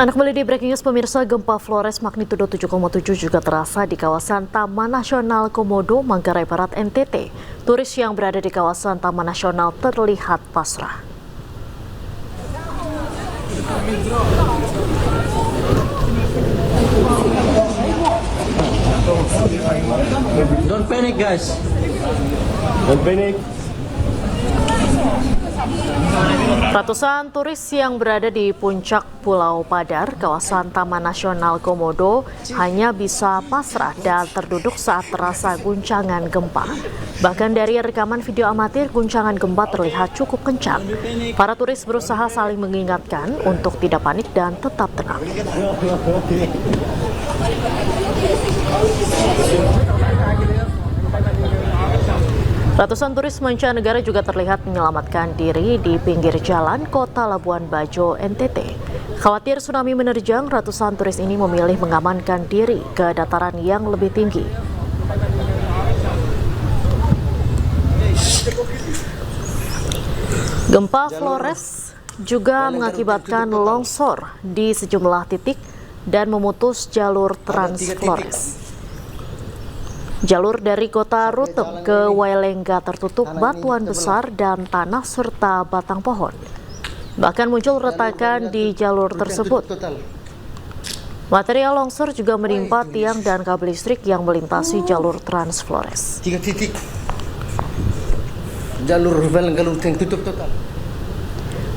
Anda kembali di Breaking News pemirsa, gempa Flores magnitudo 7,7 juga terasa di kawasan Taman Nasional Komodo, Manggarai Barat, NTT. Turis yang berada di kawasan Taman Nasional terlihat pasrah. Don't panic, guys. Don't panic. Ratusan turis yang berada di puncak Pulau Padar, kawasan Taman Nasional Komodo, hanya bisa pasrah dan terduduk saat terasa guncangan gempa. Bahkan dari rekaman video amatir, guncangan gempa terlihat cukup kencang. Para turis berusaha saling mengingatkan untuk tidak panik dan tetap tenang. Ratusan turis mancanegara juga terlihat menyelamatkan diri di pinggir jalan kota Labuan Bajo, NTT. Khawatir tsunami menerjang, ratusan turis ini memilih mengamankan diri ke dataran yang lebih tinggi. Gempa Flores juga mengakibatkan longsor di sejumlah titik dan memutus jalur Trans Flores. Jalur dari kota Ruteng ke Wailengga tertutup batuan besar dan tanah serta batang pohon. Bahkan muncul retakan di jalur tersebut. Material longsor juga menimpa tiang dan kabel listrik yang melintasi jalur Trans Flores. 3 titik. Jalur Wailengga Ruteng tutup total.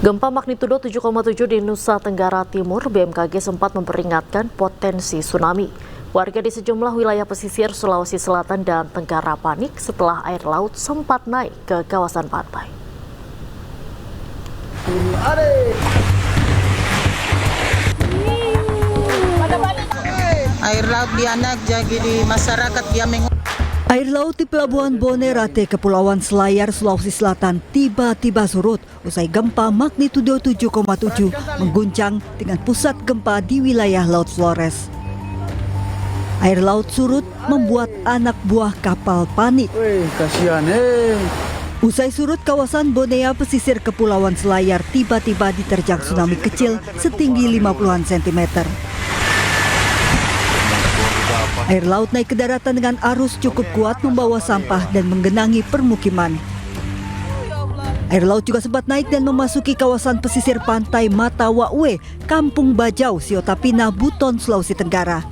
Gempa magnitudo 7,7 di Nusa Tenggara Timur, BMKG sempat memperingatkan potensi tsunami. Warga di sejumlah wilayah pesisir Sulawesi Selatan dan Tenggara panik setelah air laut sempat naik ke kawasan pantai. Air laut dianak jadi di masyarakat dia Air laut di Pelabuhan Bonerate, Kepulauan Selayar, Sulawesi Selatan tiba-tiba surut usai gempa magnitudo 7,7 mengguncang dengan pusat gempa di wilayah Laut Flores. Air laut surut membuat anak buah kapal panik. Kasihan Usai surut, kawasan Bonea pesisir Kepulauan Selayar tiba-tiba diterjang tsunami kecil setinggi 50-an sentimeter. Air laut naik ke daratan dengan arus cukup kuat membawa sampah dan menggenangi permukiman. Air laut juga sempat naik dan memasuki kawasan pesisir pantai Matawawe, Kampung Bajau, Siotapina, Buton, Sulawesi Tenggara.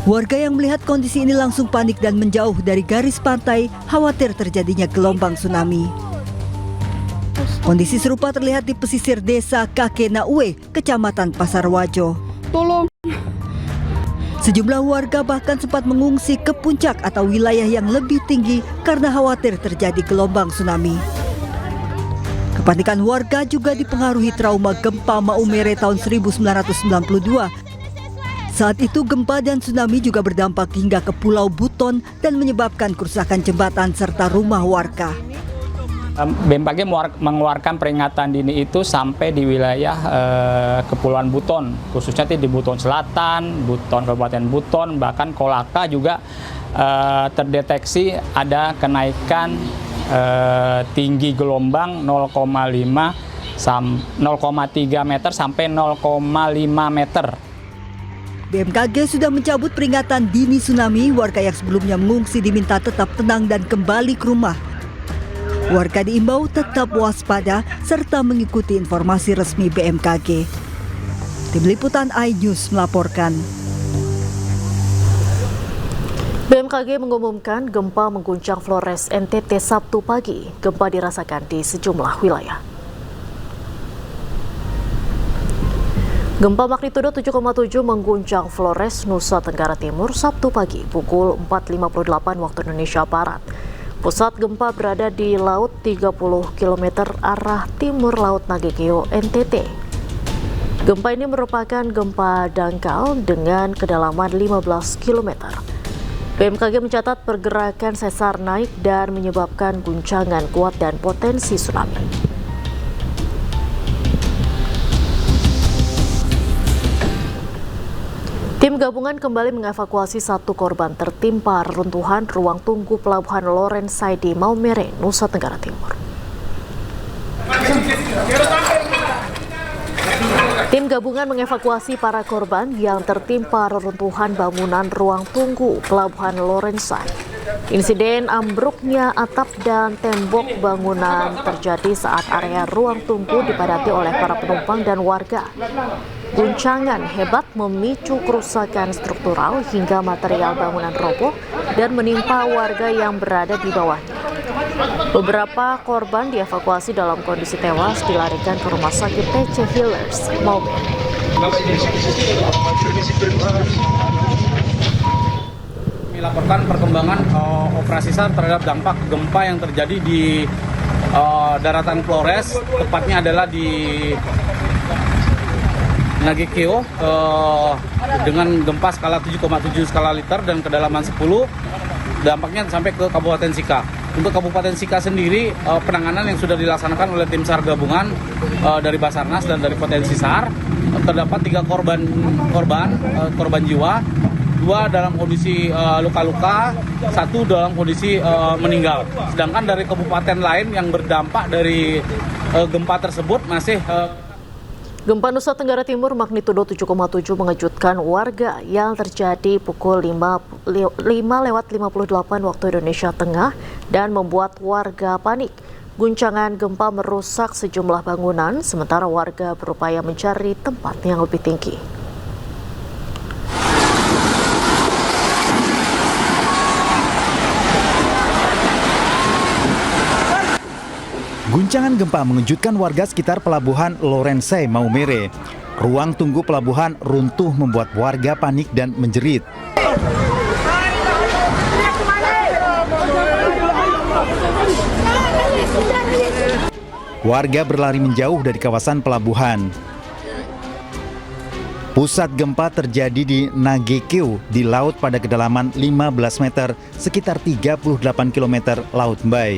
Warga yang melihat kondisi ini langsung panik dan menjauh dari garis pantai, khawatir terjadinya gelombang tsunami. Kondisi serupa terlihat di pesisir desa Kakenaue, Kecamatan Pasarwajo. Tolong. Sejumlah warga bahkan sempat mengungsi ke puncak atau wilayah yang lebih tinggi karena khawatir terjadi gelombang tsunami. Kepanikan warga juga dipengaruhi trauma gempa Maumere tahun 1992. Saat itu gempa dan tsunami juga berdampak hingga ke Pulau Buton dan menyebabkan kerusakan jembatan serta rumah warga. BMKG mengeluarkan peringatan dini itu sampai di wilayah Kepulauan Buton, khususnya di Buton Selatan, Buton Kabupaten Buton, bahkan Kolaka juga terdeteksi ada kenaikan tinggi gelombang 0,3 meter sampai 0,5 meter. BMKG sudah mencabut peringatan dini tsunami. Warga yang sebelumnya mengungsi diminta tetap tenang dan kembali ke rumah. Warga diimbau tetap waspada serta mengikuti informasi resmi BMKG. Tim Liputan iNews melaporkan. BMKG mengumumkan gempa mengguncang Flores, NTT Sabtu pagi. Gempa dirasakan di sejumlah wilayah. Gempa magnitudo 7,7 mengguncang Flores, Nusa Tenggara Timur, Sabtu pagi pukul 4.58 waktu Indonesia Barat. Pusat gempa berada di laut 30 km arah timur Laut Nagekeo, NTT. Gempa ini merupakan gempa dangkal dengan kedalaman 15 km. BMKG mencatat pergerakan sesar naik dan menyebabkan guncangan kuat dan potensi tsunami. Tim gabungan kembali mengevakuasi satu korban tertimpa reruntuhan ruang tunggu Pelabuhan Lorensai di Maumere, Nusa Tenggara Timur. Tim gabungan mengevakuasi para korban yang tertimpa reruntuhan bangunan ruang tunggu Pelabuhan Lorensai. Insiden ambruknya atap dan tembok bangunan terjadi saat area ruang tunggu dipadati oleh para penumpang dan warga. Guncangan hebat memicu kerusakan struktural hingga material bangunan roboh dan menimpa warga yang berada di bawahnya. Beberapa korban dievakuasi dalam kondisi tewas dilarikan ke Rumah Sakit TC Healers, Maumere. Kami laporkan perkembangan operasi SAR terhadap dampak gempa yang terjadi di daratan Flores, tepatnya adalah di Nagekeo dengan gempa skala 7,7 skala liter dan kedalaman 10, dampaknya sampai ke Kabupaten Sika. Untuk Kabupaten Sika sendiri, penanganan yang sudah dilaksanakan oleh tim SAR gabungan dari Basarnas dan dari Potensi SAR, terdapat 3 korban jiwa, 2 dalam kondisi luka-luka, 1 dalam kondisi meninggal. Sedangkan dari kabupaten lain yang berdampak dari gempa tersebut masih Gempa Nusa Tenggara Timur magnitudo 7,7 mengejutkan warga yang terjadi pukul 5:58 waktu Indonesia Tengah dan membuat warga panik. Guncangan gempa merusak sejumlah bangunan, sementara warga berupaya mencari tempat yang lebih tinggi. Guncangan gempa mengejutkan warga sekitar Pelabuhan Lorensai, Maumere. Ruang tunggu pelabuhan runtuh membuat warga panik dan menjerit. Warga berlari menjauh dari kawasan pelabuhan. Pusat gempa terjadi di Nagekeo di laut pada kedalaman 15 meter, sekitar 38 km Laut Mbai.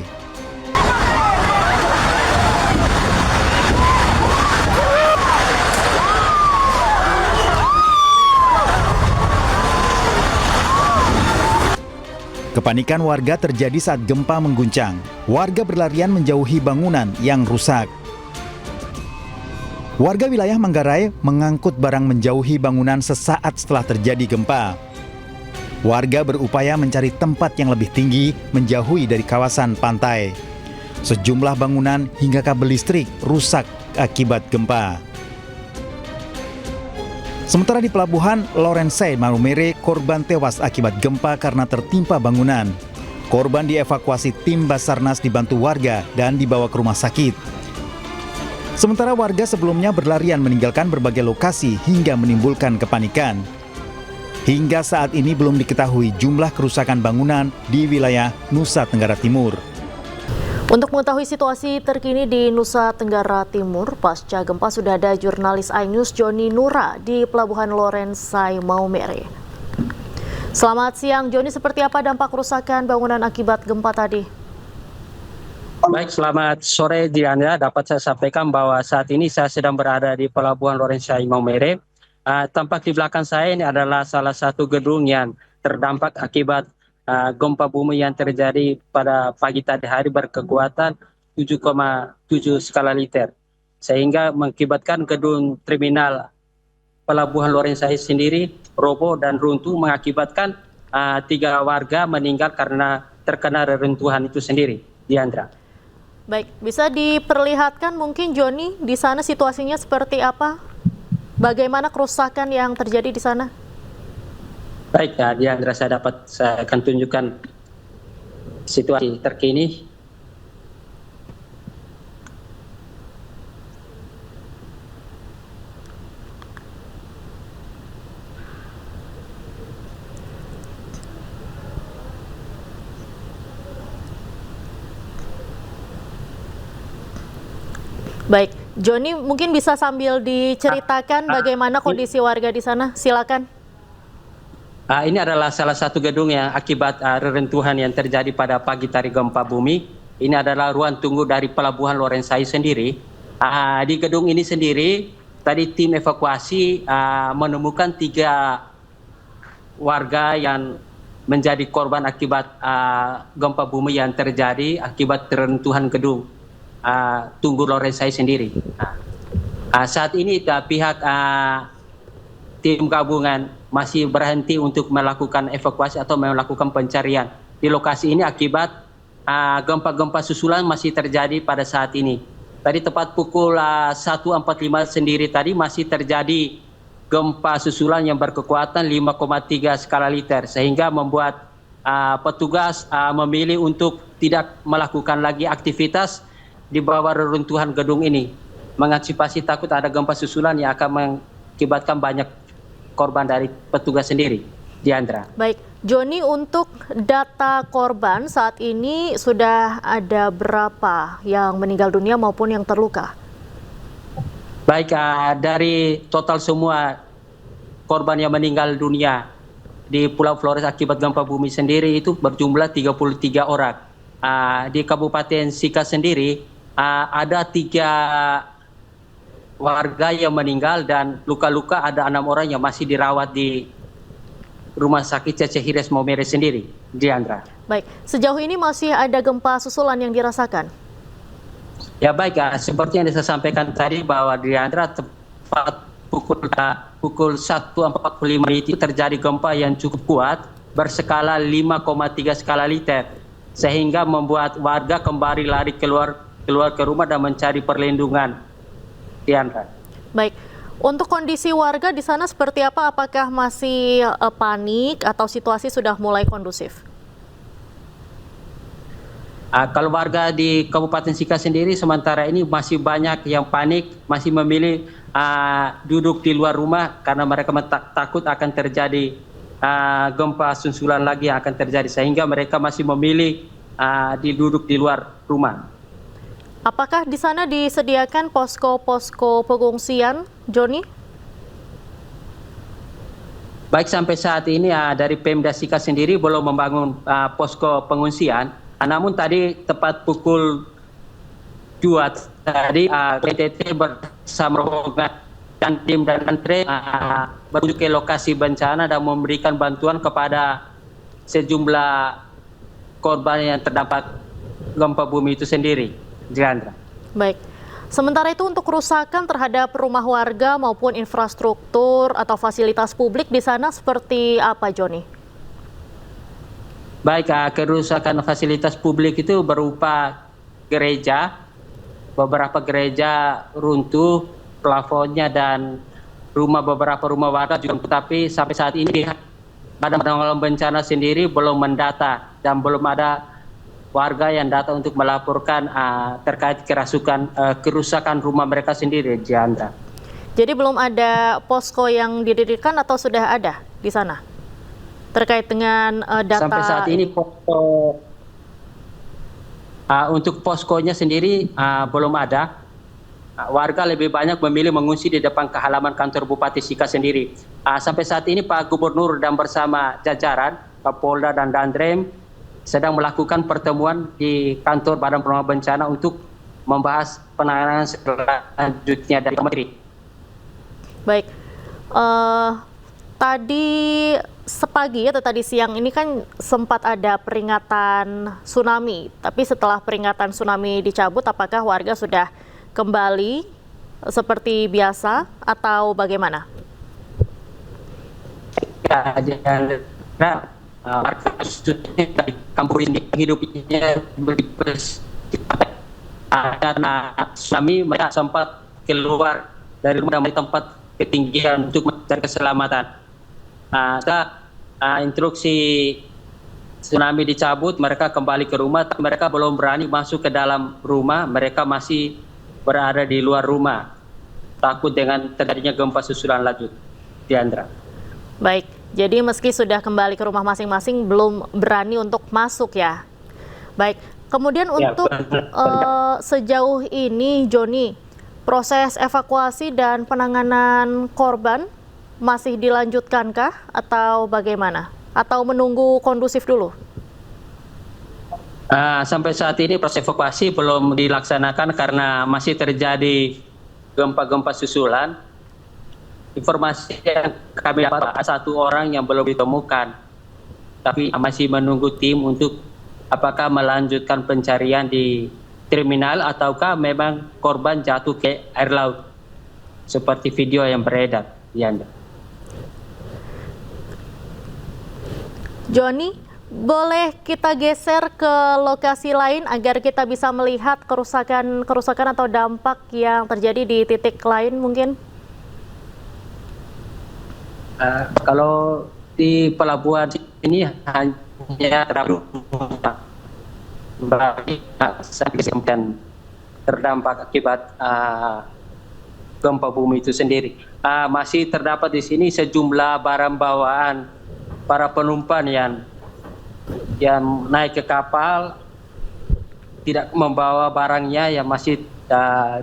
Kepanikan warga terjadi saat gempa mengguncang. Warga berlarian menjauhi bangunan yang rusak. Warga wilayah Manggarai mengangkut barang menjauhi bangunan sesaat setelah terjadi gempa. Warga berupaya mencari tempat yang lebih tinggi menjauhi dari kawasan pantai. Sejumlah bangunan hingga kabel listrik rusak akibat gempa. Sementara di Pelabuhan Lorensai, Maumere, korban tewas akibat gempa karena tertimpa bangunan. Korban dievakuasi tim Basarnas dibantu warga dan dibawa ke rumah sakit. Sementara warga sebelumnya berlarian meninggalkan berbagai lokasi hingga menimbulkan kepanikan. Hingga saat ini belum diketahui jumlah kerusakan bangunan di wilayah Nusa Tenggara Timur. Untuk mengetahui situasi terkini di Nusa Tenggara Timur, pasca gempa sudah ada jurnalis iNews Joni Nura di Pelabuhan Lorensai, Maumere. Selamat siang, Joni. Seperti apa dampak kerusakan bangunan akibat gempa tadi? Baik, selamat sore Diana. Dapat saya sampaikan bahwa saat ini saya sedang berada di Pelabuhan Lorensai, Maumere. Tampak di belakang saya ini adalah salah satu gedung yang terdampak akibat gempa bumi yang terjadi pada pagi tadi hari berkekuatan 7,7 skala liter. Sehingga mengakibatkan gedung terminal Pelabuhan Lorensai sendiri roboh dan runtuh, mengakibatkan 3 warga meninggal karena terkena reruntuhan itu sendiri. Diandra. Baik, bisa diperlihatkan mungkin Joni di sana situasinya seperti apa? Bagaimana kerusakan yang terjadi di sana? Baik, Diandra, saya akan tunjukkan situasi terkini. Baik, Joni mungkin bisa sambil diceritakan bagaimana kondisi warga di sana, silakan. Ini adalah salah satu gedung yang akibat reruntuhan yang terjadi pada pagi tadi gempa bumi. Ini adalah ruang tunggu dari Pelabuhan Lorensai sendiri. Di gedung ini sendiri, tadi tim evakuasi menemukan 3 warga yang menjadi korban akibat gempa bumi yang terjadi akibat reruntuhan gedung tunggu Lorensai sendiri. Saat ini pihak tim gabungan masih berhenti untuk melakukan evakuasi atau melakukan pencarian di lokasi ini akibat gempa-gempa susulan masih terjadi pada saat ini. Tadi tepat pukul 1.45 sendiri tadi masih terjadi gempa susulan yang berkekuatan 5,3 skala Richter sehingga membuat petugas memilih untuk tidak melakukan lagi aktivitas di bawah reruntuhan gedung ini, mengantisipasi takut ada gempa susulan yang akan mengakibatkan banyak korban dari petugas sendiri. Diandra. Baik, Joni, untuk data korban saat ini sudah ada berapa yang meninggal dunia maupun yang terluka? Baik, dari total semua korban yang meninggal dunia di Pulau Flores akibat gempa bumi sendiri itu berjumlah 33 orang. Di Kabupaten Sika sendiri ada 3 warga yang meninggal dan luka-luka ada 6 orang yang masih dirawat di Rumah Sakit Cece Hires Maumere sendiri, Diandra. Baik, sejauh ini masih ada gempa susulan yang dirasakan? Ya baik, seperti yang saya sampaikan tadi bahwa Diandra tepat pukul 1.45 itu terjadi gempa yang cukup kuat berskala 5,3 skala Richter sehingga membuat warga kembali lari keluar ke rumah dan mencari perlindungan. Diandra. Baik. Untuk kondisi warga di sana seperti apa? Apakah masih panik atau situasi sudah mulai kondusif? Kalau warga di Kabupaten Sika sendiri sementara ini masih banyak yang panik, masih memilih duduk di luar rumah karena mereka takut akan terjadi gempa susulan lagi yang akan terjadi sehingga mereka masih memilih duduk di luar rumah. Apakah di sana disediakan posko-posko pengungsian, Joni? Baik, sampai saat ini dari Pemda Sika sendiri belum membangun posko pengungsian. Namun tadi tepat pukul 2 tadi PTT bersama rombongan dan tim dan antre menuju ke lokasi bencana dan memberikan bantuan kepada sejumlah korban yang terdampak gempa bumi itu sendiri. Diandra. Baik. Sementara itu untuk kerusakan terhadap rumah warga maupun infrastruktur atau fasilitas publik di sana seperti apa, Joni? Baik, kerusakan fasilitas publik itu berupa gereja, beberapa gereja runtuh, plafonnya dan beberapa rumah warga juga. Tapi sampai saat ini Badan Penanggulangan Bencana sendiri belum mendata dan belum ada warga yang datang untuk melaporkan terkait kerusakan rumah mereka sendiri, Diandra. Jadi belum ada posko yang didirikan atau sudah ada di sana terkait dengan data? Sampai saat ini untuk poskonya sendiri belum ada. Warga lebih banyak memilih mengungsi di depan halaman kantor Bupati Sika sendiri. Sampai saat ini Pak Gubernur dan bersama jajaran Kapolda dan Dandrem sedang melakukan pertemuan di kantor Badan Penanggulangan Bencana untuk membahas penanganan selanjutnya dari Menteri. Baik, tadi sepagi atau tadi siang ini kan sempat ada peringatan tsunami, tapi setelah peringatan tsunami dicabut, apakah warga sudah kembali seperti biasa atau bagaimana? Ya, warga dari kampung ini hidupnya karena tsunami mereka sempat keluar dari rumah dan tempat ketinggian untuk mencari keselamatan. Instruksi tsunami dicabut, mereka kembali ke rumah, tapi mereka belum berani masuk ke dalam rumah, mereka masih berada di luar rumah, takut dengan terjadinya gempa susulan lanjut. Diandra. Baik, jadi meski sudah kembali ke rumah masing-masing, belum berani untuk masuk ya. Baik, kemudian untuk sejauh ini, Joni, proses evakuasi dan penanganan korban masih dilanjutkankah atau bagaimana? Atau menunggu kondusif dulu? Sampai saat ini proses evakuasi belum dilaksanakan karena masih terjadi gempa-gempa susulan. Informasi yang kami dapat ada 1 orang yang belum ditemukan, tapi masih menunggu tim untuk apakah melanjutkan pencarian di terminal ataukah memang korban jatuh ke air laut. seperti video yang beredar, Diana. Joni, boleh kita geser ke lokasi lain agar kita bisa melihat kerusakan atau dampak yang terjadi di titik lain mungkin? Kalau di pelabuhan ini hanya dan terdampak akibat gempa bumi itu sendiri. Masih terdapat di sini sejumlah barang bawaan para penumpang yang naik ke kapal tidak membawa barangnya, yang masih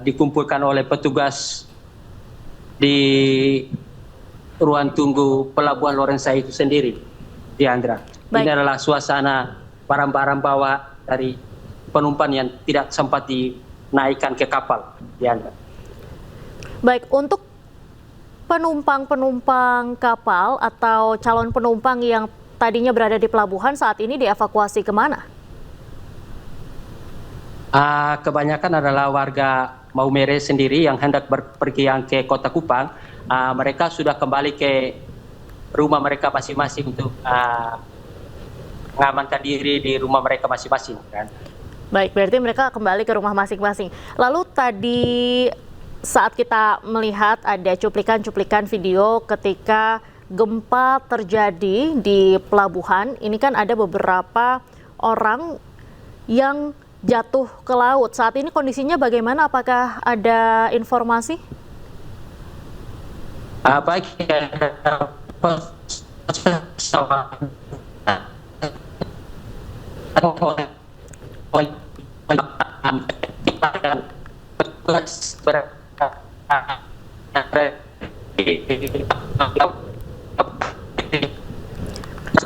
dikumpulkan oleh petugas di ruang tunggu pelabuhan Lorenzai itu sendiri, Diandra. Ini adalah suasana barang-barang bawa dari penumpang yang tidak sempat dinaikkan ke kapal, Diandra. Baik, untuk penumpang kapal atau calon penumpang yang tadinya berada di pelabuhan saat ini dievakuasi kemana? Kebanyakan adalah warga Maumere sendiri yang hendak berpergian ke Kota Kupang. Mereka sudah kembali ke rumah mereka masing-masing untuk mengamankan diri di rumah mereka masing-masing. Kan? Baik, berarti mereka kembali ke rumah masing-masing. Lalu tadi saat kita melihat ada cuplikan video ketika gempa terjadi di pelabuhan, ini kan ada beberapa orang yang jatuh ke laut. Saat ini kondisinya bagaimana? Apakah ada informasi?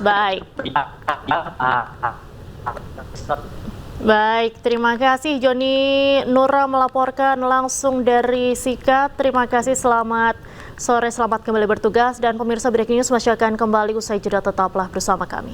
Baik, Baik, terima kasih Joni Nura melaporkan langsung dari Sika. Terima kasih, selamat sore, selamat kembali bertugas. Dan pemirsa Breaking News masih akan kembali usai jeda, tetaplah bersama kami.